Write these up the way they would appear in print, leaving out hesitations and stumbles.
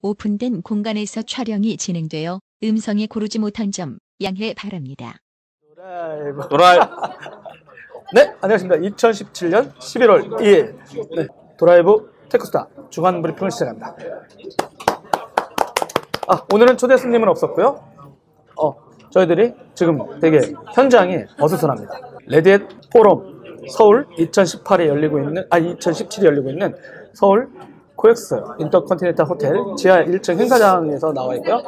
오픈된 공간에서 촬영이 진행되어 음성이 고르지 못한 점 양해 바랍니다. 드라이브. 네, 안녕하십니까. 2017년 11월 2일 네, 드라이브 테크스타 주간 브리핑을 시작합니다. 오늘은 초대 손님은 없었고요. 저희들이 지금 되게 현장이 어수선합니다. 레드햇 포럼 서울 2017에 열리고 있는 서울 코엑스 인터컨티넨탈 호텔 지하 1층 행사장에서 나와 있고요.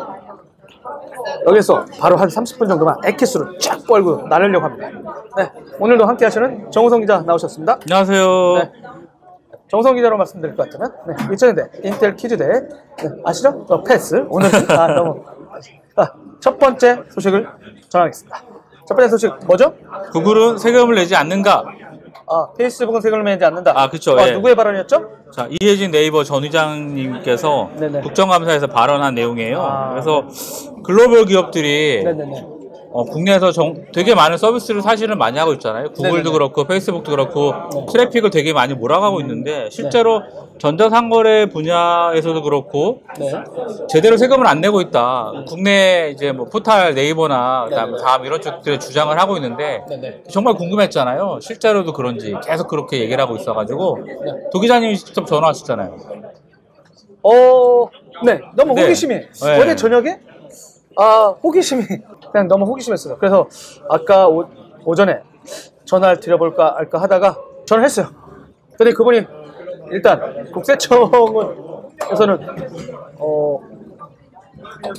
여기서 바로 한 30분 정도만 액기스를 쫙 벌고 나르려고 합니다. 네, 오늘도 함께 하시는 정우성 기자 나오셨습니다. 안녕하세요. 네, 정우성 기자로 말씀드릴 것 같으면 2000년대 인텔 퀴즈대 아시죠? 패스. 오늘은 너무 첫 번째 소식을 전하겠습니다. 첫 번째 소식 뭐죠? 구글은 세금을 내지 않는가? 페이스북은 세금을 내지 않는다. 그쵸. 예. 누구의 발언이었죠? 자, 이혜진 네이버 전 의장님께서 네네. 국정감사에서 발언한 내용이에요. 그래서 글로벌 기업들이 네네네. 국내에서 되게 많은 서비스를 사실은 많이 하고 있잖아요. 구글도 네네네. 그렇고 페이스북도 그렇고 트래픽을 되게 많이 몰아가고 있는데 실제로 네. 전자상거래 분야에서도 그렇고 네. 제대로 세금을 안 내고 있다. 국내 이제 뭐 포탈 네이버나 그다음에 다음 이런 쪽들의 주장을 하고 있는데 네네. 정말 궁금했잖아요. 실제로도 그런지 계속 그렇게 얘기를 하고 있어가지고 도 기자님이 직접 전화하셨잖아요. 네, 너무 네. 호기심이 네. 어제 저녁에 호기심이 그냥 너무 호기심했어요. 그래서 아까 오전에 전화를 드려볼까 할까 하다가 전화를 했어요. 근데 그분이 일단 국세청에서는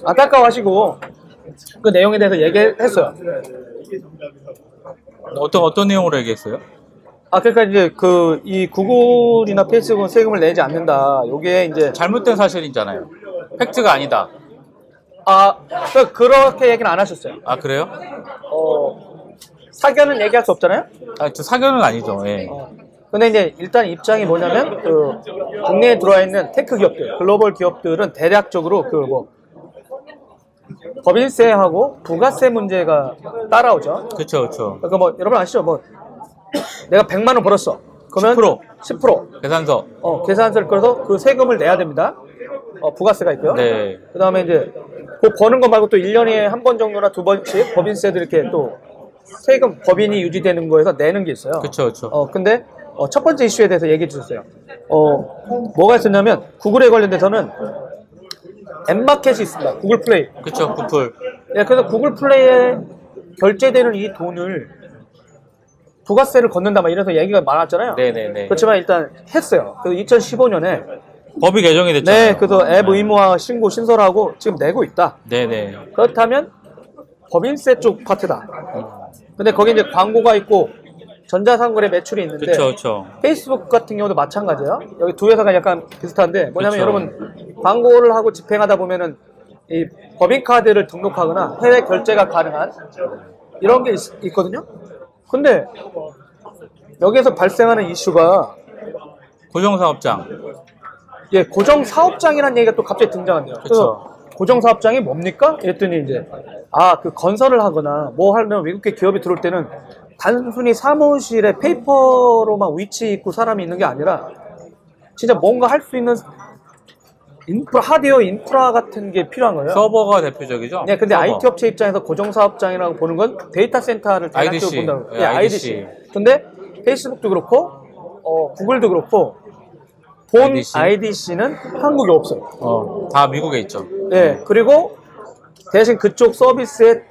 안타까워하시고 그 내용에 대해서 얘기했어요. 어떤 내용으로 얘기했어요? 그러니까 이제 이 구글이나 페이스북은 세금을 내지 않는다. 요게 이제 잘못된 사실이잖아요. 팩트가 아니다. 그렇게 얘기는 안 하셨어요. 그래요? 사견은 얘기할 수 없잖아요. 저 사견은 아니죠. 예. 근데 이제 일단 입장이 뭐냐면 국내에 들어와 있는 테크 기업들, 글로벌 기업들은 대략적으로 법인세하고 부가세 문제가 따라오죠. 그렇죠. 그러니까 여러분 아시죠? 내가 100만 원 벌었어. 그러면 10% 계산서. 계산서를 끌어서 그 세금을 내야 됩니다. 부가세가 있고요. 네. 그 다음에 이제 그 버는 거 말고 또 1년에 한 번 정도나 두 번씩 법인세도 이렇게 또 세금 법인이 유지되는 거에서 내는 게 있어요. 그렇죠. 근데 첫 번째 이슈에 대해서 얘기해 주셨어요. 뭐가 있었냐면 구글에 관련돼서는 앱마켓이 있습니다. 구글 플레이. 그렇죠. 구플. 네, 그래서 구글 플레이에 결제되는 이 돈을 부가세를 걷는다 이래서 얘기가 많았잖아요. 네네네. 그렇지만 일단 했어요. 그래서 2015년에 법이 개정이 됐잖아요. 네, 그래서 앱 의무화 신고 신설하고 지금 내고 있다. 네네. 그렇다면 법인세 쪽 파트다. 근데 거기 이제 광고가 있고 전자상거래 매출이 있는데 그렇죠. 페이스북 같은 경우도 마찬가지예요. 여기 두 회사가 약간 비슷한데 뭐냐면 그쵸. 여러분 광고를 하고 집행하다 보면은 이 법인카드를 등록하거나 해외 결제가 가능한 이런 게 있거든요. 근데 여기에서 발생하는 이슈가 고정사업장. 고정사업장이라는 얘기가 또 갑자기 등장한대요. 그래서 고정사업장이 뭡니까? 이랬더니 이제 그 건설을 하거나 뭐 하려면 외국계 기업이 들어올 때는 단순히 사무실에 페이퍼로만 위치 있고 사람이 있는 게 아니라 진짜 뭔가 할 수 있는 하드웨어 인프라 같은 게 필요한 거예요. 서버가 대표적이죠? 네, 근데 서버. IT 업체 입장에서 고정사업장이라고 보는 건 데이터 센터를 대략적으로 본다고. 네, IDC. 근데 페이스북도 그렇고 구글도 그렇고 본 IDC는 한국에 없어요. 다 미국에 있죠. 네, 그리고 대신 그쪽 서비스에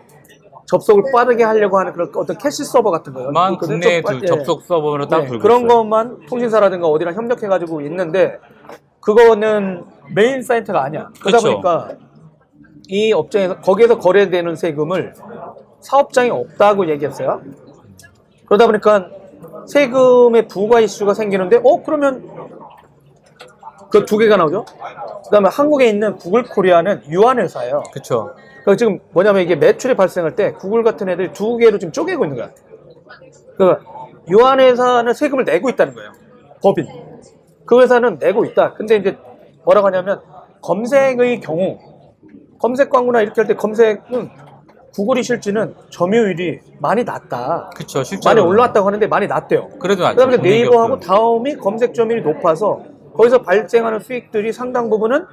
접속을 빠르게 하려고 하는 그런 어떤 캐시 서버 같은 거예요. 국내 접속 서버로 딱 들고 그런 있어요. 것만 통신사라든가 어디랑 협력해가지고 있는데 그거는 메인 사이트가 아니야. 그러다 보니까 이 업장에서 거기에서 거래되는 세금을 사업장이 없다고 얘기했어요. 그러다 보니까 세금의 부과 이슈가 생기는데 그러면 그 두 개가 나오죠. 그 다음에 한국에 있는 구글 코리아는 유한 회사예요. 그렇죠. 그러니까 지금 뭐냐면 이게 매출이 발생할 때 구글 같은 애들이 두 개로 지금 쪼개고 있는 거야. 그러니까 유한 회사는 세금을 내고 있다는 거예요. 법인. 그 회사는 내고 있다. 근데 이제 뭐라고 하냐면 검색의 경우 검색 광고나 이렇게 할 때 검색은 구글이 실지는 점유율이 많이 낮다. 그쵸, 실제로 많이 올라왔다고 하는데 많이 낮대요. 그래도 낮죠. 그다음에 네이버하고 다음이 검색 점유율이 높아서 거기서 발생하는 수익들이 상당 부분은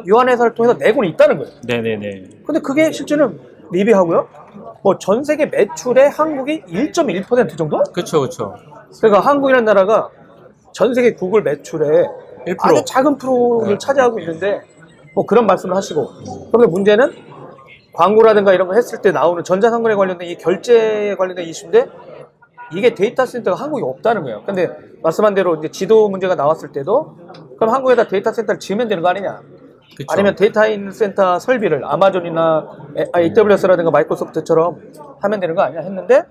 유한회사를 통해서 내고는 있다는 거예요. 네네네. 근데 그게 실제는 미비하고요. 뭐 전 세계 매출의 한국이 1.1% 정도? 그쵸, 그쵸. 그러니까 한국이라는 나라가 전 세계 구글 매출의 1%. 아주 작은 프로를 차지하고 있는데 뭐 그런 말씀을 하시고, 그런데 문제는 광고라든가 이런 거 했을 때 나오는 전자상거래 관련된 이 결제에 관련된 이슈인데 이게 데이터 센터가 한국에 없다는 거예요. 근데 말씀한 대로 이제 지도 문제가 나왔을 때도 그럼 한국에다 데이터 센터를 지으면 되는 거 아니냐? 그쵸. 아니면 데이터 센터 설비를 아마존이나 AWS라든가 마이크로소프트처럼 하면 되는 거 아니야? 했는데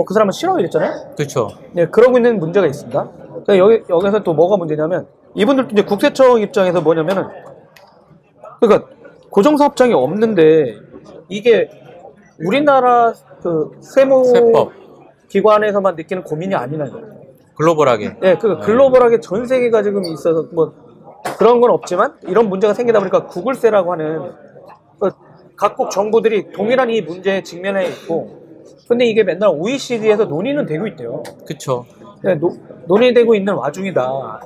그 사람은 싫어 이랬잖아요. 그쵸. 네, 그러고 있는 문제가 있습니다. 그러니까 여기서 또 뭐가 문제냐면 이분들도 이제 국세청 입장에서 뭐냐면은 그러니까 고정사업장이 없는데 이게 우리나라 그 세무 세법. 기관에서만 느끼는 고민이 아니라는 거예요. 글로벌하게. 네, 그 글로벌하게 전 세계가 지금 있어서 뭐 그런 건 없지만 이런 문제가 생기다 보니까 구글세라고 하는 각국 정부들이 동일한 이 문제에 직면해 있고, 근데 이게 맨날 OECD에서 논의는 되고 있대요. 그쵸. 네, 논의되고 있는 와중이다.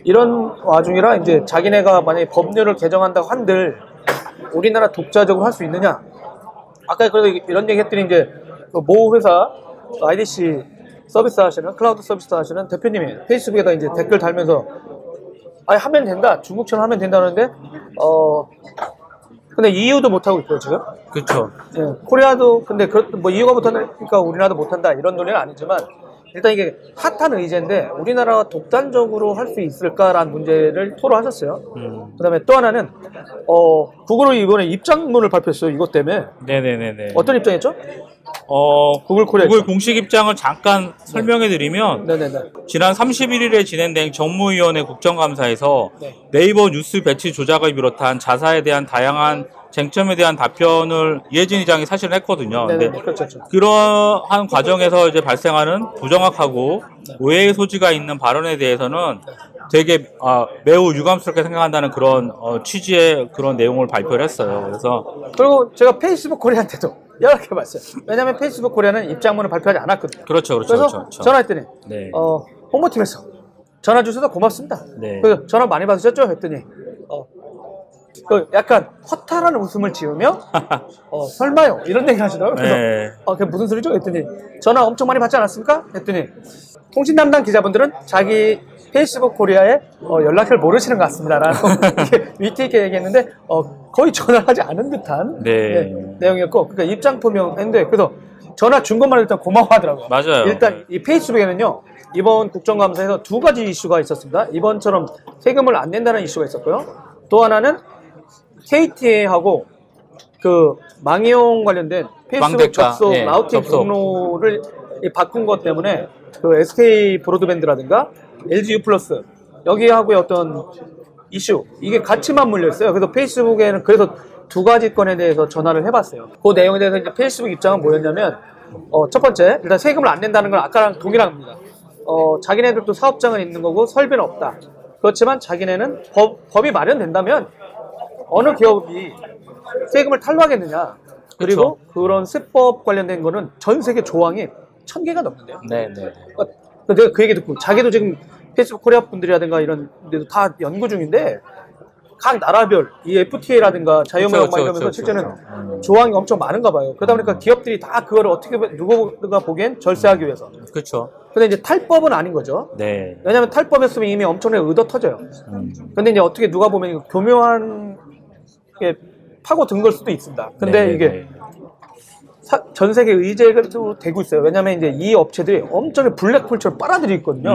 이런 와중이라 이제 자기네가 만약에 법률을 개정한다고 한들 우리나라 독자적으로 할 수 있느냐? 아까 그래도 이런 얘기 했더니 이제 모 회사 IDC 서비스 하시는 클라우드 서비스 하시는 대표님이 페이스북에다 이제 댓글 달면서 아니 하면 된다, 중국처럼 하면 된다는데 근데 EU도 못 하고 있고요 지금. 그쵸. 예, 코리아도 근데 뭐 EU가 못하니까 우리나라도 못한다 이런 논의는 아니지만 일단 이게 핫한 의제인데 우리나라가 독단적으로 할 수 있을까라는 문제를 토로하셨어요. 그다음에 또 하나는 구글이 이번에 입장문을 발표했어요. 이것 때문에. 네네네네. 어떤 입장이었죠? 구글 코리아 구글 입장. 공식 입장을 잠깐 설명해 드리면, 네네네. 지난 31일에 진행된 정무위원회 국정감사에서 네. 네이버 뉴스 배치 조작을 비롯한 자사에 대한 다양한 쟁점에 대한 답변을 이해진 의장이 사실은 했거든요. 네네. 근데 그렇죠. 그러한 과정에서 이제 발생하는 부정확하고 오해의 소지가 있는 발언에 대해서는 되게 매우 유감스럽게 생각한다는 그런 취지의 그런 내용을 발표를 했어요. 그래서 그리고 제가 페이스북 코리아한테도 연락해봤어요. 왜냐하면 페이스북 코리아는 입장문을 발표하지 않았거든요. 그렇죠. 그래서 그렇죠. 전화했더니 네. 홍보팀에서 전화 주셔서 고맙습니다. 네. 그래서 전화 많이 받으셨죠? 했더니 약간 허탈한 웃음을 지으며 설마요 이런 얘기를 하시더라고요. 그래서 네. 그게 무슨 소리죠? 했더니 전화 엄청 많이 받지 않았습니까? 했더니 통신 담당 기자분들은 자기 페이스북 코리아에 연락처를 모르시는 것 같습니다라는 이렇게 위트 있게 얘기했는데 거의 전화를 하지 않은 듯한 네. 내용이었고, 그러니까 입장 표명했는데 그래서 전화 준 것만 일단 고마워하더라고요. 맞아요. 일단 이 페이스북에는요 이번 국정감사에서 두 가지 이슈가 있었습니다. 이번처럼 세금을 안 낸다는 이슈가 있었고요. 또 하나는 KTA하고 그 망이용 관련된 페이스북 망대가, 접속 예, 라우팅 접속. 경로를 바꾼 것 때문에 그 SK 브로드밴드라든가 LG U 플러스 여기하고의 어떤 이슈 이게 같이 맞물려 있어요. 그래서 페이스북에는 그래서 두 가지 건에 대해서 전화를 해봤어요. 그 내용에 대해서 이제 페이스북 입장은 뭐였냐면 첫 번째 일단 세금을 안 낸다는 건 아까랑 동일합니다. 자기네들도 사업장은 있는 거고 설비는 없다. 그렇지만 자기네는 법이 마련된다면 어느 기업이 세금을 탈루하겠느냐. 그리고 그런 세법 관련된 거는 전 세계 조항이 1000개가 넘는데요. 네네. 내가 그 얘기 듣고 자기도 지금 페이스북 코리아 분들이라든가 이런 데도 다 연구 중인데 각 나라별 이 FTA라든가 자유무역 막 이러면서 실제는 조항이 엄청 많은가 봐요. 그러다 보니까 기업들이 다 그거를 어떻게 누구가 보기엔 절세하기 위해서. 그렇죠. 근데 이제 탈법은 아닌 거죠. 네. 왜냐하면 탈법했으면 이미 엄청나게 의도 터져요. 근데 이제 어떻게 누가 보면 교묘한 게 파고 든 걸 수도 있습니다. 근데 네, 이게 네. 전 세계 의제가 되고 있어요. 왜냐하면 이제 이 업체들이 엄청나게 블랙홀처럼 빨아들이고 있거든요.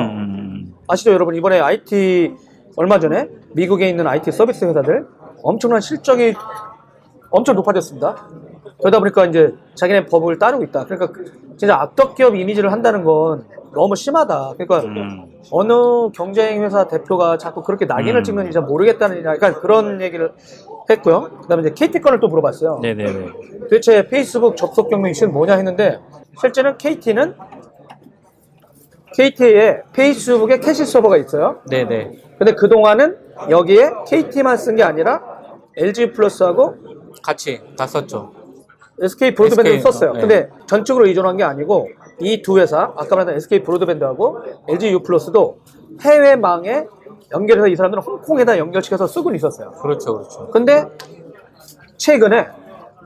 아시죠, 여러분? 이번에 IT 얼마 전에 미국에 있는 IT 서비스 회사들 엄청난 실적이 엄청 높아졌습니다. 그러다 보니까 이제 자기네 법을 따르고 있다. 그러니까 진짜 악덕 기업 이미지를 한다는 건 너무 심하다. 그러니까 어느 경쟁 회사 대표가 자꾸 그렇게 낙인을 찍는지 잘 모르겠다는 약간 그런 얘기를 했고요. 그다음에 이제 KT 건을 또 물어봤어요. 네네네. 도대체 페이스북 접속 경로 이슈는 뭐냐 했는데 실제는 KT에 페이스북에 캐시 서버가 있어요. 네네. 근데 그동안은 여기에 KT만 쓴 게 아니라 LG 플러스하고 같이 다 썼죠. SK 브로드밴드를 SK, 썼어요. 네. 근데 전적으로 의존한 게 아니고 이 두 회사, 아까 말한 SK 브로드밴드하고 LG U 플러스도 해외망에 연결해서 이 사람들은 홍콩에다 연결시켜서 쓰고는 있었어요. 그렇죠, 그렇죠. 근데 최근에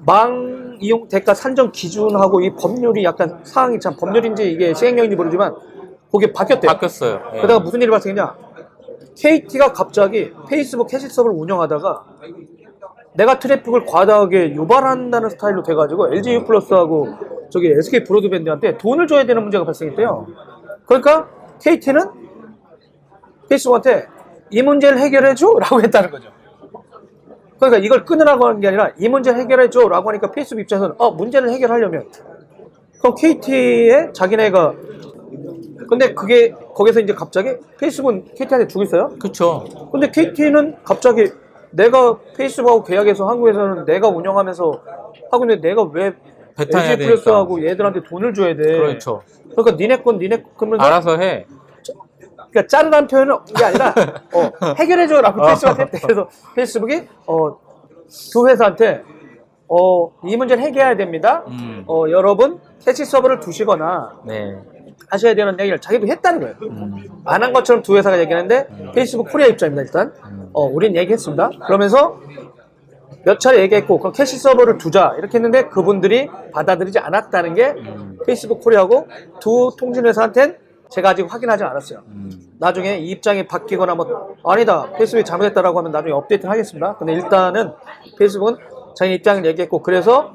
망 이용 대가 산정 기준하고 이 법률이 약간 사항이 참 법률인지 이게 시행령인지 모르지만 그게 바뀌었대요. 바뀌었어요. 예. 그러다가 무슨 일이 발생했냐? KT가 갑자기 페이스북 캐시 서버를 운영하다가 내가 트래픽을 과다하게 유발한다는 스타일로 돼가지고 LG U 플러스하고 저기 SK 브로드밴드한테 돈을 줘야 되는 문제가 발생했대요. 그러니까 KT는 페이스북한테 이 문제를 해결해줘 라고 했다는 거죠. 그러니까 이걸 끊으라고 하는 게 아니라 이 문제를 해결해줘 라고 하니까 페이스북 입장에서는 문제를 해결하려면 그럼 KT에 자기네가 근데 그게 거기서 이제 갑자기 페이스북은 KT한테 주고 있어요. 그렇죠. 근데 KT는 갑자기 내가 페이스북하고 계약해서 한국에서는 내가 운영하면서 하고 있는데 내가 왜 배타해야 LG 플러스하고 얘들한테 돈을 줘야 돼. 그렇죠. 그러니까 니네 건 그러면서 알아서 해. 그러니까 자르라는 표현은 이게 아니라 해결해줘라고 페이스북한테 했대. 그래서 페이스북이 두 회사한테 이 문제를 해결해야 됩니다. 여러분 캐시 서버를 두시거나 네. 하셔야 되는 얘기를 자기도 했다는 거예요. 안 한 것처럼 두 회사가 얘기하는데 페이스북 코리아 입장입니다. 일단 우린 얘기했습니다. 그러면서 몇 차례 얘기했고 그럼 캐시 서버를 두자 이렇게 했는데 그분들이 받아들이지 않았다는 게 페이스북 코리아고 두 통신회사한테는 제가 아직 확인하지 않았어요. 나중에 이 입장이 바뀌거나 뭐 아니다 페이스북이 잘못했다라고 하면 나중에 업데이트를 하겠습니다. 근데 일단은 페이스북은 자기 입장을 얘기했고 그래서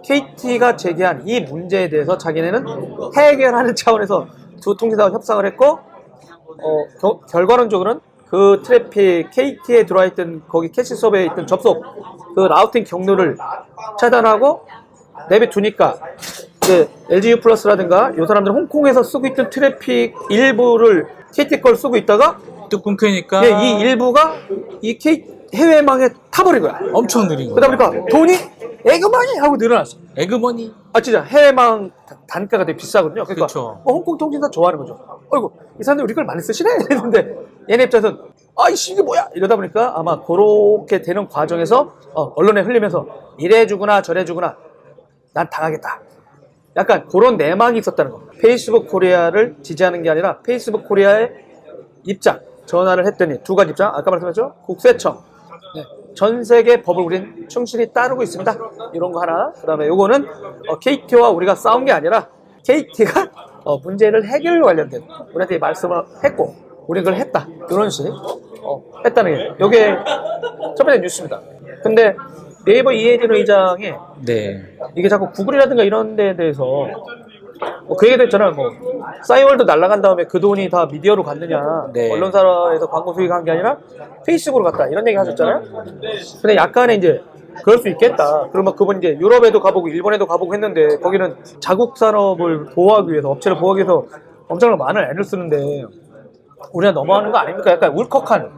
KT가 제기한 이 문제에 대해서 자기네는 해결하는 차원에서 두 통신사와 협상을 했고 결과론적으로는 그 트래픽 KT에 들어와 있던 거기 캐시 서버에 있던 접속 그 라우팅 경로를 차단하고 내비두니까 LG U 플러스라든가 이 사람들은 홍콩에서 쓰고 있던 트래픽 일부를 KT 걸 쓰고 있다가 또 끊기니까 이 일부가 이 해외망에 타버린 거야. 엄청 느린 거야. 그러다 보니까 돈이 에그머니 하고 늘어났어. 에그머니. 진짜 해외망 단가가 되게 비싸거든요. 그러니까 그쵸. 홍콩 통신사 좋아하는 거죠. 어이구 이 사람들 우리 걸 많이 쓰시네 이랬는데 얘네 입장에서는 아이씨 이게 뭐야 이러다 보니까 아마 그렇게 되는 과정에서 언론에 흘리면서 이래주구나 저래주구나 난 당하겠다. 약간 그런 내막이 있었다는 거. 페이스북 코리아를 지지하는 게 아니라 페이스북 코리아의 입장 전화를 했더니 두 가지 입장 아까 말씀하셨죠? 국세청 전 세계 법을 우린 충실히 따르고 있습니다. 이런 거 하나. 그 다음에 요거는 KT와 우리가 싸운 게 아니라 KT가 문제를 해결 관련된 우리한테 말씀을 했고 우리는 그걸 했다. 이런 식 했다는 게 요게 첫 번째 뉴스입니다. 근데 네이버 이해진 의장이 네. 이게 자꾸 구글이라든가 이런 데에 대해서 그 얘기도 했잖아요. 싸이월드 날아간 다음에 그 돈이 다 미디어로 갔느냐. 네. 언론사에서 광고 수익 한 게 아니라 페이스북으로 갔다. 이런 얘기 하셨잖아요. 근데 약간의 이제 그럴 수 있겠다. 그러면 그분 이제 유럽에도 가보고 일본에도 가보고 했는데 거기는 자국 산업을 보호하기 위해서 업체를 보호하기 위해서 엄청나게 많은 애를 쓰는데 우리가 넘어가는 거 아닙니까? 약간 울컥한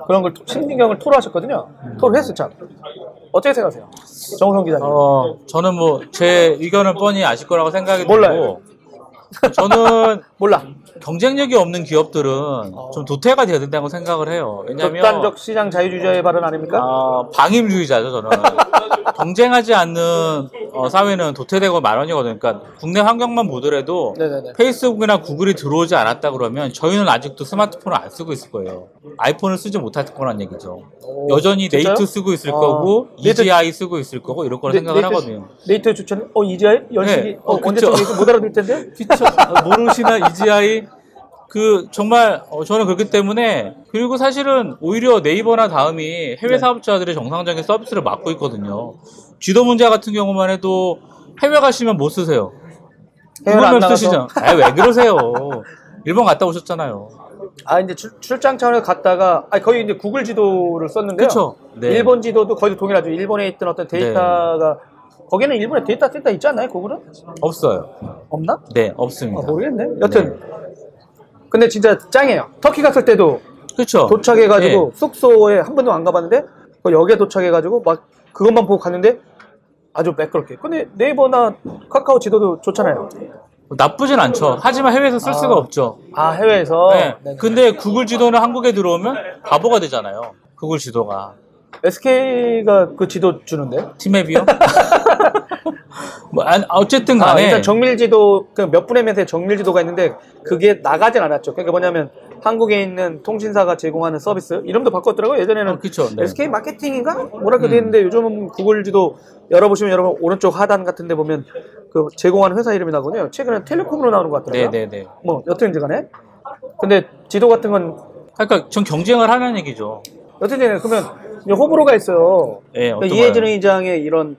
그런 걸 심경을 토로하셨거든요. 토로했어 참. 어떻게 생각하세요? 정우성 기자님. 저는 뭐 제 의견을 뻔히 아실 거라고 생각이 몰라요. 들고 저는 몰라. 경쟁력이 없는 기업들은 좀 도태가 돼야 된다고 생각을 해요. 왜냐하면 극단적 시장 자유주의자의 발언 아닙니까? 방임주의자죠 저는. 경쟁하지 않는 사회는 도태되고 마련이거든요. 그러니까 국내 환경만 보더라도 네네네. 페이스북이나 구글이 들어오지 않았다 그러면 저희는 아직도 스마트폰을 안 쓰고 있을 거예요. 아이폰을 쓰지 못할 거란 얘기죠. 여전히 진짜요? 네이트 쓰고 있을 거고 네이트- EGI 쓰고 있을 거고 이럴 거라 생각을 하거든요. 네이트 추천 EGI? 연식이? 네. 언제 그쵸. 좀 못 알아들 텐데? 그쵸. 모르시나 EGI 정말 저는 그렇기 때문에 그리고 사실은 오히려 네이버나 다음이 해외 네. 사업자들의 정상적인 서비스를 맡고 있거든요. 지도 문제 같은 경우만 해도 해외 가시면 못 쓰세요. 해외를 안 구글맵 나가서? 쓰시죠. 왜 그러세요? 일본 갔다 오셨잖아요. 이제 출장 차원에서 갔다가 거의 이제 구글 지도를 썼는데요. 그쵸. 네. 일본 지도도 거의 동일하죠. 일본에 있던 어떤 데이터가 거기는 일본에 데이터 센터 있지 않나요? 구글은? 없어요. 없나? 네, 없습니다. 모르겠네. 여튼 근데 진짜 짱이에요. 터키 갔을 때도 그렇죠. 도착해가지고 숙소에 한 번도 안 가봤는데 역에 도착해가지고 막 그것만 보고 갔는데 아주 매끄럽게. 근데 네이버나 카카오 지도도 좋잖아요. 나쁘진 않죠. 하지만 해외에서 쓸 수가 없죠. 해외에서. 네. 네네. 근데 구글 지도는 한국에 들어오면 바보가 되잖아요. 구글 지도가. SK가 그 지도 주는데? 티맵이요? 어쨌든 간에 일단 정밀지도 몇 분의 몇의 정밀지도가 있는데 그게 나가진 않았죠. 그러니까 뭐냐면 한국에 있는 통신사가 제공하는 서비스 이름도 바꿨더라고요. 예전에는 그쵸. 네. SK 마케팅인가 뭐라고 돼 있는데 요즘은 구글지도 열어보시면 여러분 오른쪽 하단 같은데 보면 그 제공하는 회사 이름이 나거든요. 최근에 텔레콤으로 나오는 것 같더라고요. 네네네. 뭐 여튼지 간에. 근데 지도 같은 건 그러니까 전 경쟁을 하는 얘기죠. 여튼지 간에 그러면 이제 호불호가 있어요. 예, 그러니까 어떤 이해진 거요? 의장의 이런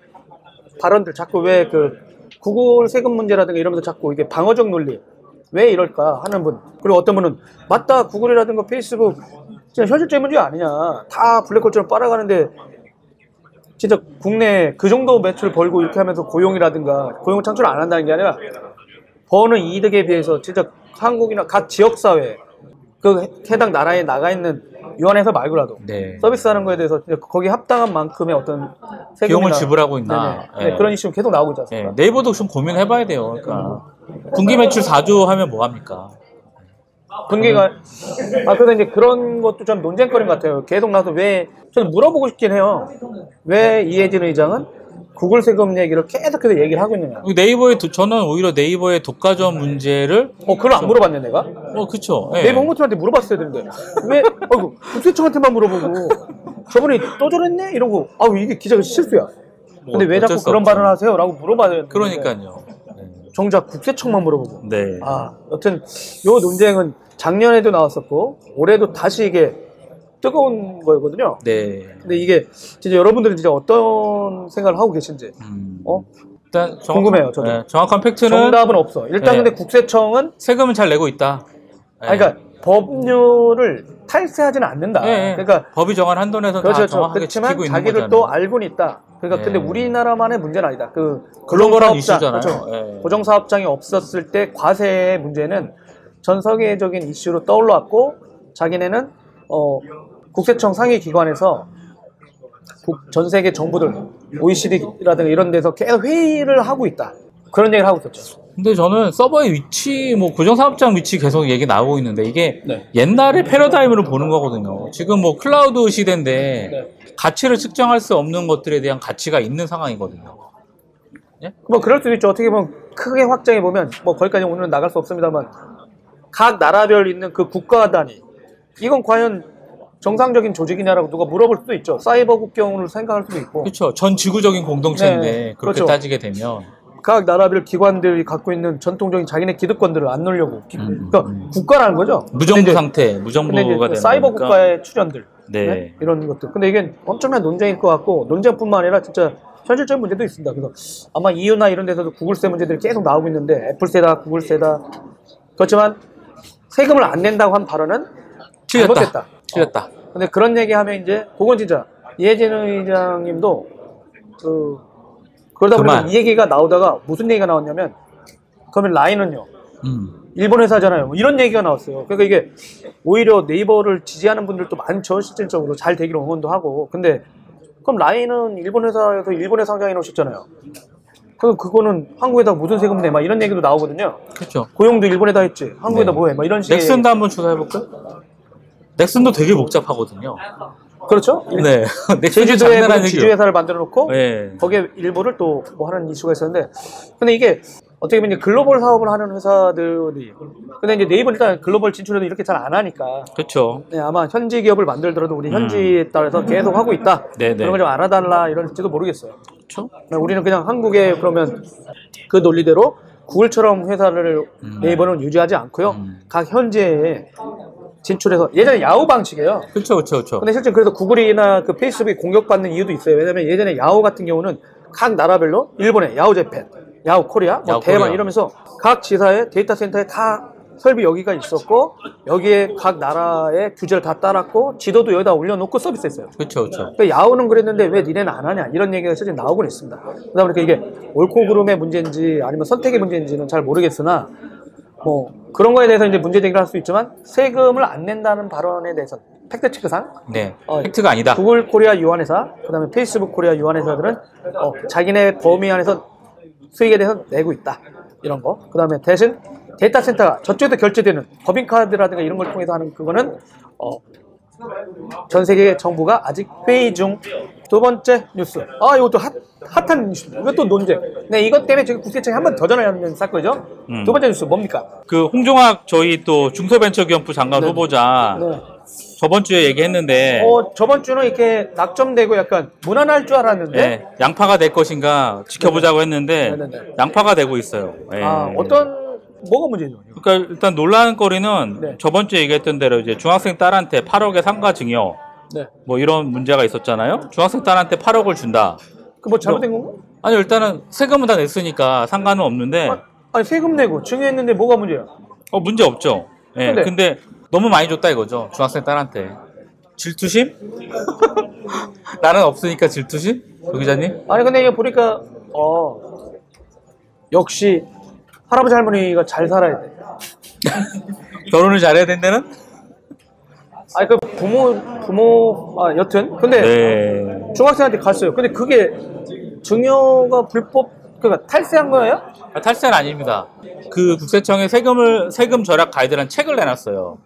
발언들 자꾸 왜 그 구글 세금 문제라든가 이러면서 자꾸 이게 방어적 논리 왜 이럴까 하는 분, 그리고 어떤 분은 맞다 구글이라든가 페이스북 진짜 현실적인 문제 아니냐, 다 블랙홀처럼 빨아가는데 진짜 국내 그 정도 매출 벌고 이렇게 하면서 고용이라든가 고용 창출 안 한다는 게 아니라 버는 이득에 비해서 진짜 한국이나 각 지역사회 그 해당 나라에 나가 있는 유한회사 말고라도 네. 서비스하는 거에 대해서 진짜 거기에 합당한 만큼의 어떤 세금이나 비용을 지불하고 있나. 네네. 네, 예. 그런 이슈 계속 나오고 있지 않습니까? 예, 네이버도 좀 고민해봐야 돼요. 그러니까 분기 매출 4조 하면 뭐 합니까? 분기가 그래서 이제 그런 것도 좀 논쟁거리인 것 같아요. 계속 나서 왜 저는 물어보고 싶긴 해요. 왜 이해진 의장은 구글 세금 얘기를 계속해서 얘기를 하고 있느냐. 저는 오히려 네이버의 독과점 문제를 그걸 안 물어봤네 내가. 그쵸. 예. 네이버 홍보팀한테 물어봤어야 되는데 왜 국세청한테만 물어보고 저번에 또 저랬네 이러고 이게 기자가 실수야. 근데 왜 어쩔 자꾸 수 그런 없죠. 발언을 하세요? 라고 물어봐야 되는데 그러니까요. 정작 국세청만 물어보고. 네. 여튼 요 논쟁은 작년에도 나왔었고 올해도 다시 이게 뜨거운 거거든요. 네. 근데 이게 진짜 여러분들은 진짜 어떤 생각을 하고 계신지 일단 궁금해요, 저도. 네, 정확한 팩트는 정답은 없어. 일단 네. 근데 국세청은 세금은 잘 내고 있다. 네. 그러니까 법률을 탈세하지는 않는다. 네. 그러니까 법이 정한 한도에서 다 그렇죠. 정확하게 그렇지만 지키고 있는 자기를 거잖아요. 또 알고는 있다. 그러니까 네. 근데 우리나라만의 문제는 아니다. 그 글로벌한 고정사업장, 이슈잖아요. 그렇죠. 네. 고정사업장이 없었을 때 과세의 문제는 전 세계적인 이슈로 떠올랐고 자기네는 국세청 상위 기관에서 전 세계 정부들 OECD라든가 이런 데서 계속 회의를 하고 있다. 그런 얘기를 하고 있었죠. 근데 저는 서버의 위치, 뭐 고정사업장 위치 계속 얘기 나오고 있는데 이게 네. 옛날의 패러다임으로 보는 거거든요. 지금 뭐 클라우드 시대인데 네. 가치를 측정할 수 없는 것들에 대한 가치가 있는 상황이거든요. 뭐 그럴 수도 있죠. 어떻게 보면 크게 확장해 보면 뭐 거기까지 오늘은 나갈 수 없습니다만 각 나라별 있는 그 국가 단위 이건 과연 정상적인 조직이냐라고 누가 물어볼 수도 있죠. 사이버 국경을 생각할 수도 있고. 그렇죠. 전 지구적인 공동체인데 네, 그렇게 그렇죠. 따지게 되면 각 나라별 기관들이 갖고 있는 전통적인 자기네 기득권들을 안 놓으려고. 그러니까 국가라는 거죠. 무정부 근데 상태, 근데 무정부가 이제 되는 사이버 거니까. 국가의 출현들. 네. 이런 것들. 근데 이게 엄청난 논쟁일 것 같고 논쟁뿐만 아니라 진짜 현실적인 문제도 있습니다. 그래서 아마 EU나 이런 데서도 구글세 문제들이 계속 나오고 있는데 애플세다, 구글세다. 그렇지만 세금을 안 낸다고 한 발언은 잘못됐다. 틀렸다. 근데 그런 얘기하면 이제 그건 진짜 이해진 의장님도 그러다 보니까 이 얘기가 나오다가 무슨 얘기가 나왔냐면 그러면 라인은요 일본 회사잖아요. 뭐 이런 얘기가 나왔어요. 그러니까 이게 오히려 네이버를 지지하는 분들도 많죠. 실질적으로 잘 되기를 응원도 하고. 근데 그럼 라인은 일본 회사에서 일본에 상장해 놓으셨잖아요. 그럼 그거는 한국에다 무슨 세금 내? 막 이런 얘기도 나오거든요. 그렇죠. 고용도 일본에다 했지. 한국에다 네. 뭐 해? 막 이런 식의 넥슨도 한번 조사해볼까요? 넥슨도 되게 복잡하거든요. 그렇죠? 네. 넥슨이 제주도에 장난 무슨 아니죠. 지주회사를 만들어 놓고 네. 거기에 일부를 또 뭐 하는 이슈가 있었는데 근데 이게 어떻게 보면 이제 글로벌 사업을 하는 회사들이 근데 이제 네이버는 일단 글로벌 진출에도 이렇게 잘 안 하니까 그렇죠. 네, 아마 현지 기업을 만들더라도 우리 현지에 따라서 계속 하고 있다. 네네. 그런 걸 좀 알아달라 이럴지도 모르겠어요. 그렇죠. 우리는 그냥 한국에 그러면 그 논리대로 구글처럼 회사를 네이버는 유지하지 않고요. 각 현지에 진출해서 예전에 야후 방식이에요. 그렇죠, 그렇죠, 그렇죠. 근데 실제 그래서 구글이나 그 페이스북이 공격받는 이유도 있어요. 왜냐면 예전에 야후 같은 경우는 각 나라별로 일본에 야후 재팬, 야후 코리아, 뭐 야후 대만 코리아. 이러면서 각 지사의 데이터 센터에 다 설비 여기가 있었고 여기에 각 나라의 규제를 다 따랐고 지도도 여기다 올려놓고 서비스했어요. 그렇죠, 그렇죠. 그러니까 야후는 그랬는데 왜 니네는 안 하냐 이런 얘기가 실제 나오곤 있습니다. 그러다 보니까 이게 옳고 그름의 문제인지 아니면 선택의 문제인지는 잘 모르겠으나 뭐 그런 거에 대해서 이제 문제 제기를 할 수 있지만 세금을 안 낸다는 발언에 대해서 팩트 체크상 네. 팩트가 아니다. 구글 코리아 유한회사 그다음에 페이스북 코리아 유한회사들은 자기네 범위 안에서 수익에 대해서 내고 있다 이런 거. 그다음에 대신 데이터 센터가 저쪽에서 결제되는 법인카드라든가 이런 걸 통해서 하는 그거는 전 세계 정부가 아직 회의 중. 두 번째 뉴스. 이것도 핫한 이슈입니다. 이것도 논쟁. 네, 이것 때문에 저기 국세청에 한 번 더 전화하는 사건이죠. 두 번째 뉴스 뭡니까? 그 홍종학 저희 또 중소벤처기업부 장관 후보자 네. 저번 주에 얘기했는데 저번 주는 이렇게 낙점되고 약간 무난할 줄 알았는데. 네, 양파가 될 것인가 지켜보자고 했는데 네네네. 양파가 되고 있어요. 예. 뭐가 문제죠? 그러니까 일단 논란거리는 네. 저번 주에 얘기했던 대로 이제 중학생 딸한테 8억의 상가 증여 네. 뭐 이런 문제가 있었잖아요. 중학생 딸한테 8억을 준다. 그 뭐 잘못된 건가? 아니 일단은 세금은 다 냈으니까 상관은 없는데 아니 세금 내고 증여했는데 뭐가 문제야? 문제 없죠. 예. 근데- 근데 너무 많이 줬다 이거죠. 중학생 딸한테. 질투심? 나는 없으니까 질투심? 조 기자님? 아니 근데 이게 보니까 역시 할아버지 할머니가 잘 살아야 돼. 결혼을 잘해야 된다는? 아니 그 부모 여튼 근데 네. 중학생한테 갔어요. 근데 그게 증여가 불법 그러니까 탈세한 거예요? 탈세는 아닙니다. 그 국세청에 세금 절약 가이드라는 책을 내놨어요.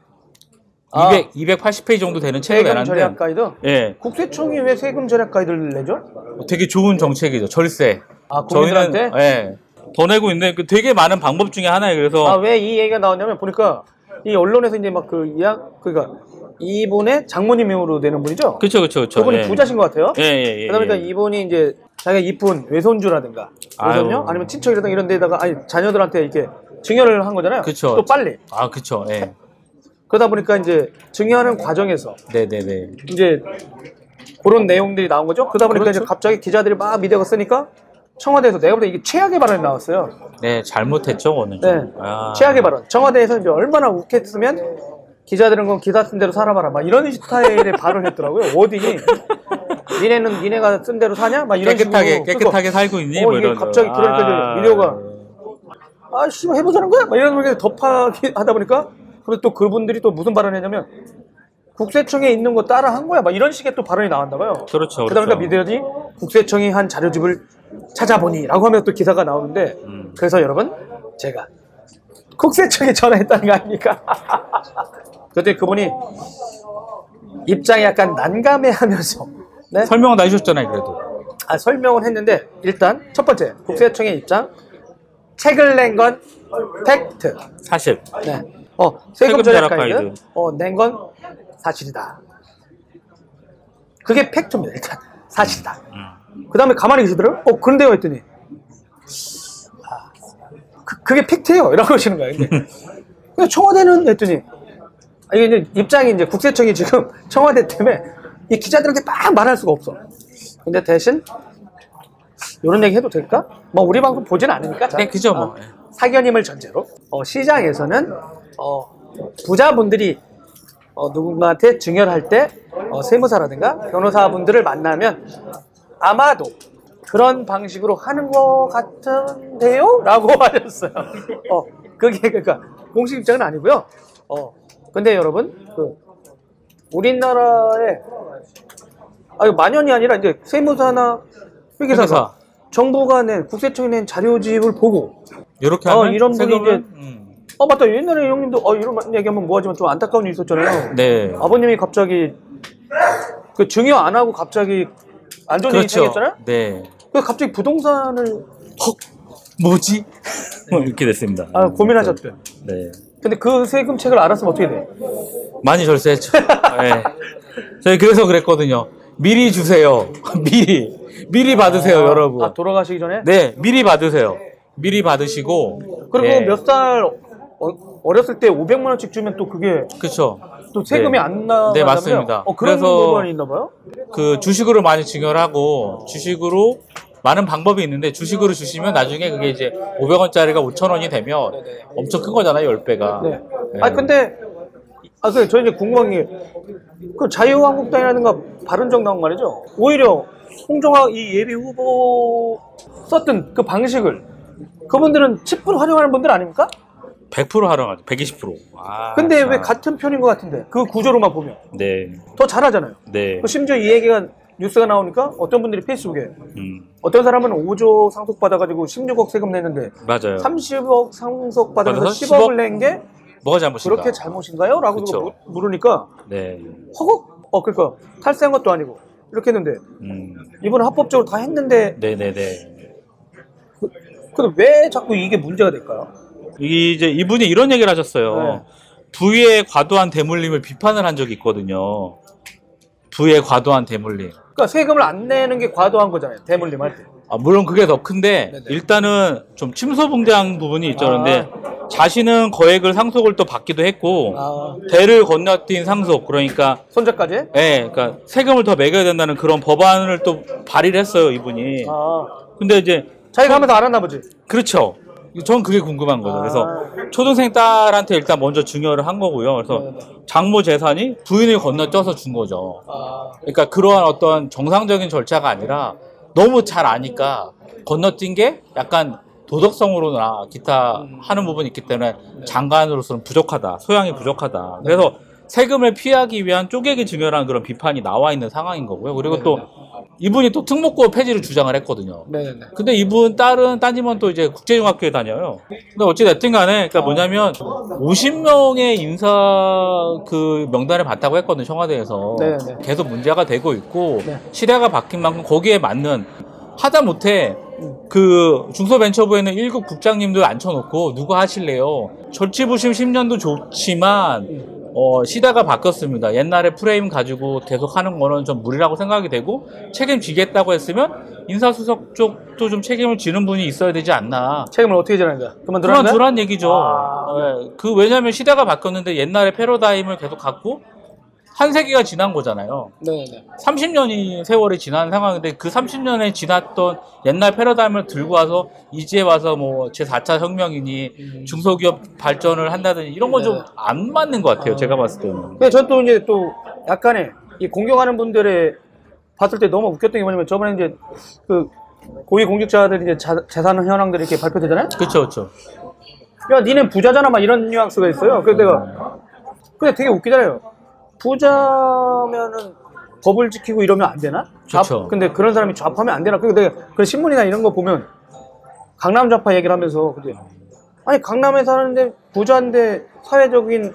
280페이지 정도 되는 책을 세금 절약 내놨는데 가이드? 예. 국세청이 왜 세금 절약 가이드를 내죠? 되게 좋은 정책이죠. 절세. 국민들한테? 예. 더 내고 있는데 그 되게 많은 방법 중에 하나예요. 그래서 왜 이 얘기가 나왔냐면 보니까 이 언론에서 이제 막 그러니까 이분의 장모님으로 되는 분이죠? 그쵸. 그분이 예. 부자신 것 같아요. 예. 그러니까 이분이 이제 자기가 이쁜 외손주라든가 외손녀 아유. 아니면 친척이라든가 이런 데다가 자녀들한테 이렇게 증여를 한 거잖아요. 그쵸. 또 빨리. 그쵸. 예. 그러다 보니까 이제 증여하는 과정에서 네네네. 이제 그런 내용들이 나온 거죠. 그러다 보니까 그렇죠. 이제 갑자기 기자들이 막 미디어가 쓰니까 청와대에서 내가 볼 때 이게 최악의 발언이 나왔어요. 네, 잘못했죠, 오늘. 네. 최악의 발언. 청와대에서 이제 얼마나 욱했으면 기자들은 그건 기사 쓴 대로 살아봐라. 막 이런 스타일의 발언을 했더라고요. 어디 니네는 니네가 쓴 대로 사냐? 막 이런 깨끗하게 살고 있니? 뭐 이게 이런 갑자기 거. 그러니까 이제 미디어가 씨발 해보자는 거야? 막 이런 게 덮하게 하다 보니까 그리고 또 그분들이 또 무슨 발언을 했냐면 국세청에 있는 거 따라 한 거야. 막 이런 식의 또 발언이 나왔나 봐요. 그렇죠. 그러니까 미디어들이 국세청이 한 자료집을 찾아보니 라고 하면 또 기사가 나오는데 그래서 여러분 제가 국세청에 전화했다는 거 아닙니까? 그때 그분이 입장이 약간 난감해하면서 네? 설명은 다 해주셨잖아요, 그래도. 설명을 했는데 일단 첫 번째 국세청의 입장 책을 낸 건 팩트 사실. 네. 세금 세금 절약 절약 가이드 가이드. 낸 건 사실이다. 그게 팩트입니다. 일단 사실이다. 그 다음에 가만히 계시더라고요. 그런데요 했더니 그게 팩트예요. 이라고 하시는 거예요. 근데 청와대는 했더니 이게 이제 입장이 이제 국세청이 지금 청와대 때문에 이 기자들한테 막 말할 수가 없어. 근데 대신 이런 얘기 해도 될까? 뭐 우리 방송 보진 않으니까. 네, 그죠, 뭐. 사견임을 전제로 시장에서는 부자분들이 누군가한테 증여를 할 때 세무사라든가 변호사분들을 만나면 아마도 그런 방식으로 하는 것 같은데요? 라고 하셨어요. 그게 그러니까 공식 입장은 아니고요. 근데 여러분 우리나라에 만연이 아니라 이제 세무사나 회계사가 정부가 낸 국세청이 낸 자료집을 보고 이렇게 하면 이런 분이 세금은, 이제 맞다 옛날에 형님도 이런 얘기하면 뭐하지만 좀 안타까운 일이 있었잖아요. 네. 아버님이 갑자기 그 증여 안 하고 갑자기 안 좋은 일이 생겼잖아요. 네. 그래서 갑자기 부동산을 뭐지? 이렇게 됐습니다. 고민하셨대요. 네. 근데 그 세금책을 알았으면 어떻게 돼? 많이 절세했죠. 네. 저희 그래서 그랬거든요. 미리 주세요. 미리 받으세요, 여러분. 돌아가시기 전에? 네, 미리 받으세요. 미리 받으시고. 그리고 네. 몇 살 어렸을 때 500만 원씩 주면 또 그게 그렇죠. 또 세금이 네. 안 나가요. 네, 맞습니다. 그런 그래서 부분이 있나 봐요. 그 주식으로 많이 증여를 하고 주식으로 많은 방법이 있는데 주식으로 주시면 나중에 그게 이제 500원짜리가 5,000원이 되면 엄청 큰 거잖아요, 10배가. 네. 네. 근데 저 이제 궁금한 게 그 자유한국당이라든가 바른정당 말이죠. 오히려 홍종학 이 예비 후보 썼던 그 방식을 그분들은 10% 활용하는 분들 아닙니까? 100% 활용하죠. 120%. 근데 왜 같은 편인 것 같은데 그 구조로만 보면 네. 더 잘하잖아요. 네. 심지어 이 얘기가 뉴스가 나오니까 어떤 분들이 페이스북에 어떤 사람은 5조 상속 받아가지고 16억 세금 냈는데 맞아요. 30억 상속 받아서 받아서 10억을 낸 게 뭐가 잘못인가? 그렇게 잘못인가요? 라고 그쵸. 물으니까 네. 허걱? 그러니까 탈세한 것도 아니고 이렇게 했는데 음. 이분은 합법적으로 다 했는데 네네네. 근데 왜 자꾸 이게 문제가 될까요? 이제 이분이 이런 얘기를 하셨어요. 네. 부의 과도한 대물림을 비판을 한 적이 있거든요. 부의 과도한 대물림. 그러니까 세금을 안 내는 게 과도한 거잖아요. 대물림 할 때. 아, 물론 그게 더 큰데 네네. 일단은 좀 침소봉대한 부분이 있죠. 그런데 아. 자신은 거액을 상속을 또 받기도 했고 아, 대를 건너뛴 상속, 그러니까 손자까지? 예, 그러니까 세금을 더 매겨야 된다는 그런 법안을 또 발의를 했어요, 이분이. 아, 근데 이제 자기가 하면서 알았나 보지. 그렇죠. 전 그게 궁금한 거죠. 그래서 아. 초등생 딸한테 일단 먼저 증여를 한 거고요. 그래서 네네. 장모 재산이 부인을 건너뛰어서 준 거죠. 아, 그러니까 그러한 어떤 정상적인 절차가 아니라 너무 잘 아니까 건너뛴 게 약간 도덕성으로나 기타 하는 부분이 있기 때문에 장관으로서는 부족하다, 소양이 부족하다. 그래서 세금을 피하기 위한 쪼개기 증여라는 그런 비판이 나와 있는 상황인 거고요. 그리고 또 이분이 또 특목고 폐지를 주장을 했거든요. 네네네. 근데 이분 딸은 따지면 또 이제 국제중학교에 다녀요. 근데 어찌됐든 간에, 그러니까 뭐냐면 50명의 인사 그 명단을 받다고 했거든요, 청와대에서. 네네. 계속 문제가 되고 있고, 네. 시대가 바뀐 만큼 거기에 맞는, 하다못해 그 중소벤처부에는 1급 국장님들 앉혀놓고 누가 하실래요? 절치부심 10년도 좋지만, 시대가 바뀌었습니다. 옛날에 프레임 가지고 계속 하는 거는 좀 무리라고 생각이 되고, 책임지겠다고 했으면 인사수석 쪽도 좀 책임을 지는 분이 있어야 되지 않나. 책임을 어떻게 지는 거야? 그만두라는 거야? 그만두란 얘기죠. 아. 왜냐면 시대가 바뀌었는데 옛날에 패러다임을 계속 갖고 한 세기가 지난 거잖아요. 네네. 30년이 세월이 지난 상황인데 그 30년에 지났던 옛날 패러다임을 들고 와서 이제 와서 뭐 제4차 혁명이니 중소기업 발전을 한다든지 이런 건 좀 안 맞는 것 같아요. 제가 봤을 때는. 근데 전 또 이제 또 약간의 이 공경하는 분들의 봤을 때 너무 웃겼던 게 뭐냐면 저번에 이제 그 고위 공직자들 이제 재산 현황들이 이렇게 발표되잖아요? 그렇죠, 그렇죠. 야, 니네 부자잖아, 막 이런 뉘앙스가 있어요. 그래서 내가, 근데 되게 웃기잖아요. 부자면은 법을 지키고 이러면 안 되나? 그렇죠. 근데 그런 사람이 좌파면 안 되나? 그리고 내가 그 신문이나 이런 거 보면 강남 좌파 얘기를 하면서 근데 아니 강남에 사는데 부자인데 사회적인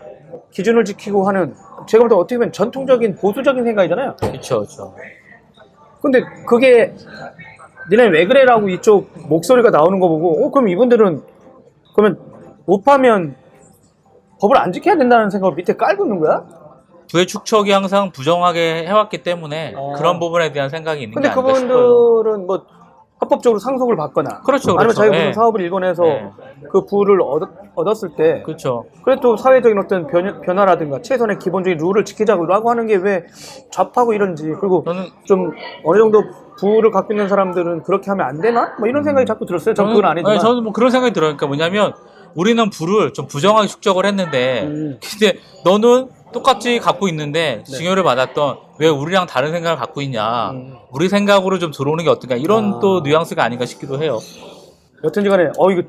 기준을 지키고 하는 제가 볼 때 어떻게 보면 전통적인 보수적인 생각이잖아요. 그렇죠, 그렇죠. 근데 그게 니네 왜 그래라고 이쪽 목소리가 나오는 거 보고 그럼 이분들은 그러면 우파면 법을 안 지켜야 된다는 생각을 밑에 깔고 있는 거야? 부의 축척이 항상 부정하게 해왔기 때문에 그런 부분에 대한 생각이 있는 게 근데 아닌가 싶어요. 그분들은 뭐 합법적으로 상속을 받거나 그렇죠, 아니면 그렇죠. 자기가 무슨 예. 사업을 일궈내서 예. 그 부를 얻었을 때 그렇죠. 그래도 사회적인 어떤 변화라든가 최소한의 기본적인 룰을 지키자고 하는 게 왜 좌파고 이런지 그리고 저는 좀 어느 정도 부를 갖고 있는 사람들은 그렇게 하면 안 되나? 뭐 이런 생각이 자꾸 들었어요. 저는 그건 아니지만 아니, 저는 뭐 그런 생각이 들어요. 그러니까 뭐냐면 우리는 부를 좀 부정하게 축적을 했는데 근데 너는 똑같이 갖고 있는데 증여를 받았던 왜 우리랑 다른 생각을 갖고 있냐. 우리 생각으로 좀 들어오는 게 어떤가. 이런 또 뉘앙스가 아닌가 싶기도 해요. 여튼지 간에 이거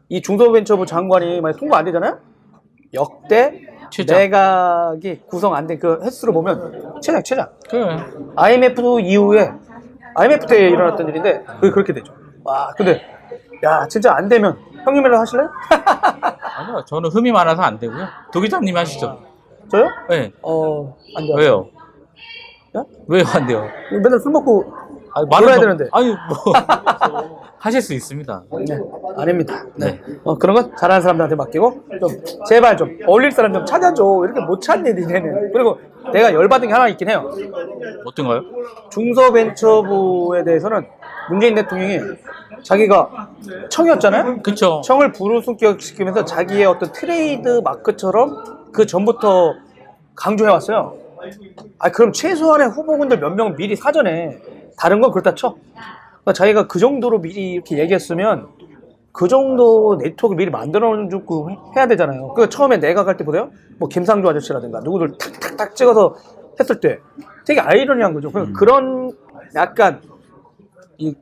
이 중소벤처부 장관이 만약 통과 안 되잖아요? 역대 최장. 내각이 구성 안 된 그 횟수로 보면 최장. 그래. IMF 이후에 IMF 때 일어났던 일인데 그게 그렇게 되죠. 와 근데 야 진짜 안 되면 형님이랑 하실래요? 아니요. 저는 흠이 많아서 안 되고요. 도 기자님이 하시죠. 저요? 네. 안 돼요. 왜요? 야? 왜요 안 돼요? 맨날 술 먹고 아니, 놀아야 되는데. 아니 뭐 하실 수 있습니다. 네, 아닙니다. 네. 네. 그런 건 잘하는 사람들한테 맡기고 좀 제발 좀 어울릴 사람 좀 찾아줘. 이렇게 못 찾니 니네는. 그리고 내가 열받은 게 하나 있긴 해요. 어떤가요? 중소벤처부에 대해서는 문재인 대통령이 자기가 청이었잖아요. 그쵸. 청을 부르승격시키면서 자기의 어떤 트레이드 마크처럼 그 전부터 강조해왔어요. 그럼 최소한의 후보군들 몇 명 미리 사전에 다른 건 그렇다 쳐. 그러니까 자기가 그 정도로 미리 이렇게 얘기했으면 그 정도 네트워크 미리 만들어주고 해야 되잖아요. 그 처음에 내가 갈 때 보세요. 뭐 김상조 아저씨라든가 누구들 탁탁탁 찍어서 했을 때 되게 아이러니한 거죠. 그런 약간 이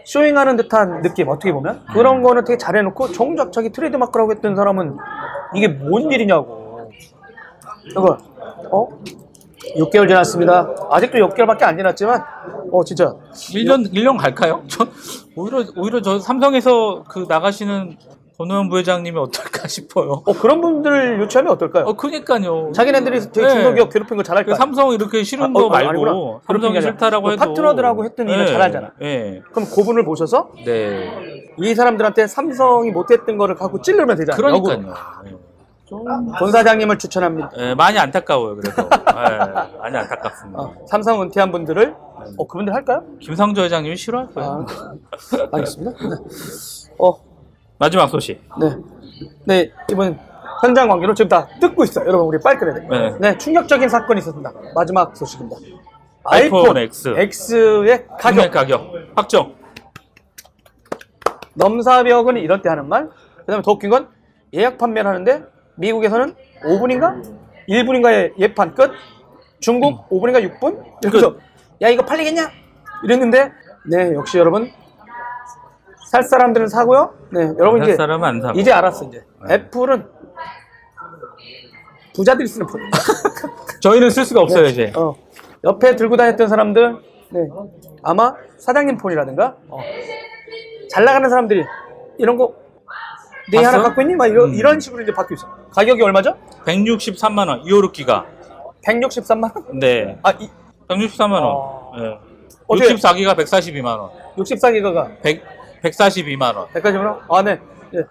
쇼잉하는 듯한 느낌 어떻게 보면 그런 거는 되게 잘해놓고 정작 자기 트레이드 마크라고 했던 사람은 이게 뭔 일이냐고. 이거 6개월 지났습니다. 아직도 6개월밖에 안 지났지만 진짜 1년 갈까요? 오히려 저 삼성에서 그 나가시는 권오현 부회장님이 어떨까 싶어요. 그런 분들 유치하면 어떨까요? 그니까요. 자기네들이 되게 중소기업 괴롭힌 거 잘할 거야. 삼성 이렇게 싫은 거 말고 삼성이 싫다라고 해도 파트너들하고 했던 일을 잘하잖아. 그럼 그분을 모셔서 이 사람들한테 삼성이 못했던 거를 갖고 찌르면 되잖아요. 그러니까요. 권 사장님을 추천합니다. 많이 안타까워요. 그래서 많이 안타깝습니다. 삼성 은퇴한 분들을 그분들 할까요? 김상조 회장님이 싫어할 거예요. 알겠습니다. 마지막 소식. 네, 이번 현장 관계로 지금 다 뜯고 있어요. 여러분, 우리 빨리 꺼내야 돼요. 네, 충격적인 사건이 있었습니다. 마지막 소식입니다. 아이폰 X의 가격 확정. 넘사벽은 이럴 때 하는 말. 그 다음에 더 웃긴 건 예약 판매를 하는데 미국에서는 5분인가? 1분인가의 예판 끝. 중국 5분인가 6분? 그래서 야, 이거 팔리겠냐? 이랬는데 역시 여러분, 살 사람들은 사고요. 여러분 살 사람은 안 사고. 이제 알았어. 이제 애플은 부자들이 쓰는 폰. 저희는 쓸 수가 없어요. 이제. 옆에 들고 다녔던 사람들, 아마 사장님 폰이라든가 잘 나가는 사람들이 이런 거 네 하나 갖고 있니? 막 이런 식으로 이제 바뀌고 있어. 가격이 얼마죠? 163만 원. 256기가. 163만 원? 네. 163만 원. 64기가 142만 원. 64기가가 142만 원. 142만 원? 네.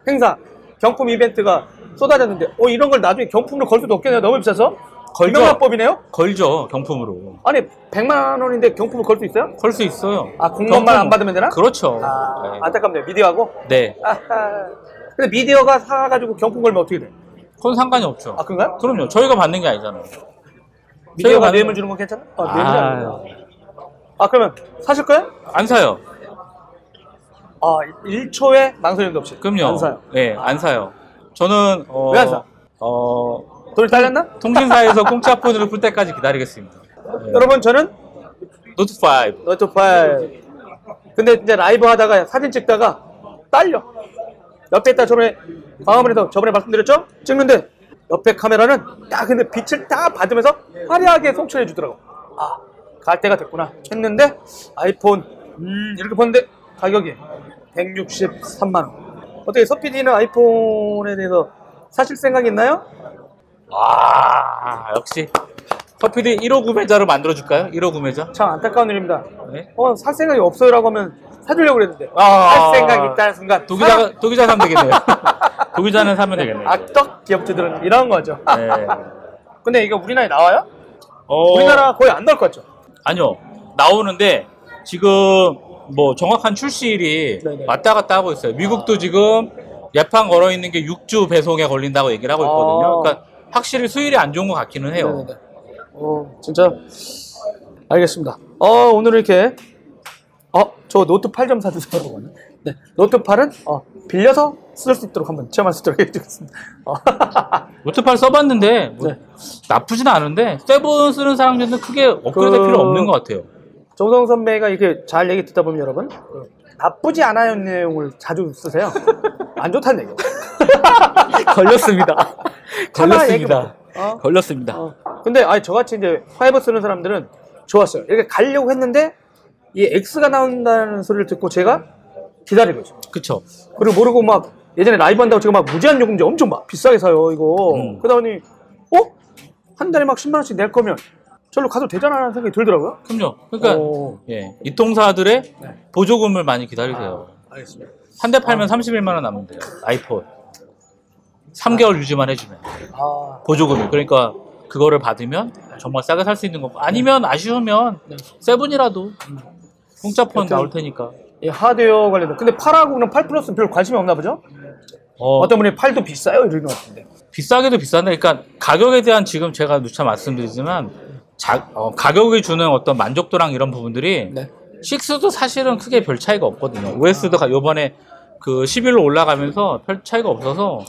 행사 경품 이벤트가 쏟아졌는데 이런 걸 나중에 경품으로 걸 수도 없겠네요. 너무 비싸서. 명화법이네요? 걸죠. 경품으로. 아니 100만 원인데 경품을 걸 수 있어요? 걸 수 있어요. 공무원만 안 받으면 되나? 그렇죠. 안타깝네요. 미디어하고? 네. 근데 미디어가 사가지고 경품 걸면 어떻게 돼? 그건 상관이 없죠. 그런가요? 그럼요. 저희가 받는 게 아니잖아요. 미디어가 뇌물 주는 건 괜찮아? 뇌물이 아니에요. 그러면 사실 거예요? 안 사요. 1초의 망설임도 없이. 그럼요. 안 사요. 네, 안 사요. 저는 왜 안 사? 돈이 딸렸나? 통신사에서 공짜 폰으로 풀 때까지 기다리겠습니다. 여러분, 저는 노트5. 노트5. 근데 이제 라이브 하다가 사진 찍다가 딸려. 옆에 있다 광화문에서 저번에 말씀드렸죠? 찍는데 옆에 카메라는 딱 근데 빛을 딱 받으면서 화려하게 송출해 주더라고. 갈 때가 됐구나 했는데 아이폰 이렇게 보는데 가격이 163만 원. 어떻게 서PD는 아이폰에 대해서 사실 생각이 있나요? 역시 서PD 1호 구매자로 만들어줄까요? 1호 구매자? 참 안타까운 일입니다. 네? 살 생각이 없어요라고 하면 사주려고 그랬는데 살 생각이 있다는 순간 도기자 사면 되겠네요. 도기자는 사면 되겠네요. 악덕 기업주들은 이런 거죠. 네. 근데 이거 우리나라에 나와요? 우리나라 거의 안 나올 것 같죠? 아니요. 나오는데 지금 뭐 정확한 출시일이 왔다 갔다 하고 있어요. 미국도 지금 예판 걸어 있는 게 6주 배송에 걸린다고 얘기를 하고 있거든요. 그러니까 확실히 수율이 안 좋은 것 같기는 해요. 진짜 알겠습니다. 오늘 이렇게 저 노트 8 좀 사주세요. 네, 노트 8은 빌려서 쓸 수 있도록 한번 체험할 수 있도록 해주겠습니다. 노트 8 써봤는데 나쁘진 않은데 세븐 쓰는 사람들은 크게 업그레이드 필요 없는 것 같아요. 정성 선배가 이렇게 잘 얘기 듣다 보면 여러분 나쁘지 않아요 내용을 자주 쓰세요. 안 좋다는 얘기예요. 걸렸습니다. 걸렸습니다. 근데 저같이 이제 5 쓰는 사람들은 좋았어요. 이렇게 가려고 했는데 이 X가 나온다는 소리를 듣고 제가 기다리고 있어요. 그쵸. 그리고 모르고 막 예전에 라이브 한다고 제가 막 무제한 요금제 엄청 막 비싸게 사요 이거. 그러더니 한 달에 막 10만 원씩 낼 거면 저로 가도 되잖아라는 생각이 들더라고요. 그럼요. 그러니까 이 통사들의 보조금을 많이 기다리세요. 알겠습니다. 한 대 팔면 31만 원 남는데요. 아이폰 3개월 유지만 해주면 보조금이. 그러니까 그거를 받으면 정말 싸게 살 수 있는 거고, 아니면 아쉬우면 세븐이라도 공짜 폰 나올 테니까. 하드웨어 관련된. 근데 8하고 그럼 8 플러스는 별 관심이 없나 보죠? 어떤 분이 8도 비싸요 이러는 것 같은데. 비싸게도 비싼데, 그러니까 가격에 대한 지금 제가 누차 말씀드리지만 가격이 주는 어떤 만족도랑 이런 부분들이 6도 사실은 크게 별 차이가 없거든요. OS도 요번에 그 11로 올라가면서 별 차이가 없어서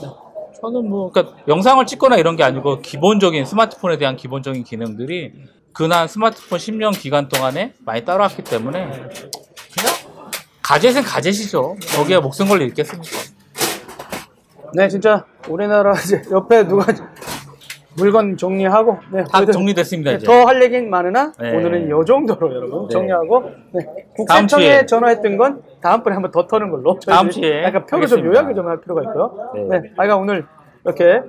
저는 그러니까 영상을 찍거나 이런 게 아니고 기본적인 스마트폰에 대한 기본적인 기능들이 근한 스마트폰 10년 기간 동안에 많이 따라왔기 때문에 그냥 가젯은 가젯이죠. 거기에 목숨 걸려 있겠습니까? 네, 진짜 우리나라 이제 옆에 누가 물건 정리하고 네, 다 정리됐습니다. 네, 이제. 더 할 얘기는 많으나 네. 오늘은 이 정도로 여러분 네. 정리하고 네. 다음 국세청에 주에. 전화했던 건 다음번에 한번 더 터는 걸로 다음 저희들이 주에 약간 표를 좀 하겠습니다. 요약을 좀 할 필요가 있고요. 네. 네, 하여간 오늘 이렇게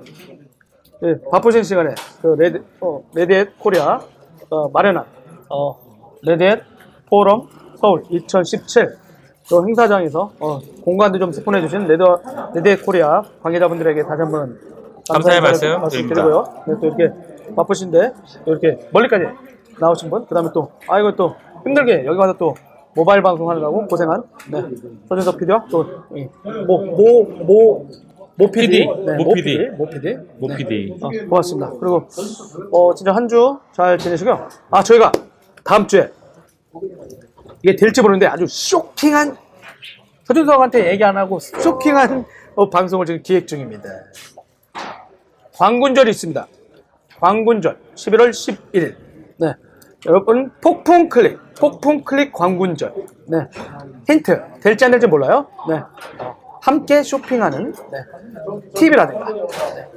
네, 바쁘신 시간에 그 레드햇 코리아 마련한 레드햇 포럼 서울 2017 그 행사장에서 공간도 좀 스폰해 주신 레드햇 코리아 관계자분들에게 다시 한번 감사의 말씀드리고요. 네, 또 이렇게 바쁘신데 또 이렇게 멀리까지 나오신 분, 그다음에 또 아이고 또 힘들게 여기 와서 또 모바일 방송하느라고 고생한 서준석 PD와 또모 PD, 모 PD. 모 PD. 고맙습니다. 그리고 진짜 한 주 잘 지내시고요. 저희가 다음 주에 이게 될지 모르는데 아주 쇼킹한 서준석한테 얘기 안 하고 쇼킹한 방송을 지금 기획 중입니다. 광군절이 있습니다. 광군절 11월 11일. 네. 여러분 폭풍 클릭 광군절. 네. 힌트 될지 안 될지 몰라요. 네. 함께 쇼핑하는 TV라든가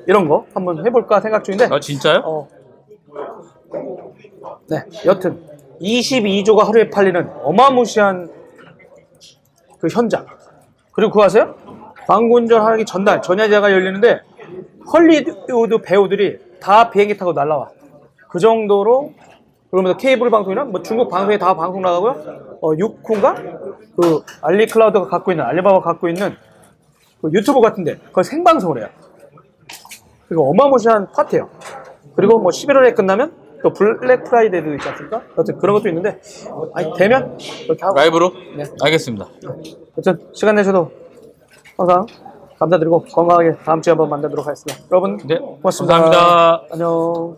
이런 거 한번 해볼까 생각 중인데. 진짜요? 네. 여튼 22조가 하루에 팔리는 어마무시한 그 현장. 그리고 그거 아세요? 광군절 하기 전날 전야제가 열리는데 헐리우드 배우들이 다 비행기 타고 날라와. 그 정도로. 그러면서 케이블 방송이나 뭐 중국 방송에 다 방송 나가고요. 유쿠인가? 그 알리바바가 갖고 있는 그 유튜브 같은데 그걸 생방송을 해요. 그리고 어마무시한 파티예요. 그리고 뭐 11월에 끝나면 또 블랙 프라이데이도 있지 않습니까? 여튼 그런 것도 있는데 되면 그렇게 하고 라이브로? 네. 알겠습니다. 여튼 시간 내셔도 항상 감사드리고 건강하게 다음 주에 한번 만나도록 하겠습니다. 여러분 네, 고맙습니다. 감사합니다. 안녕.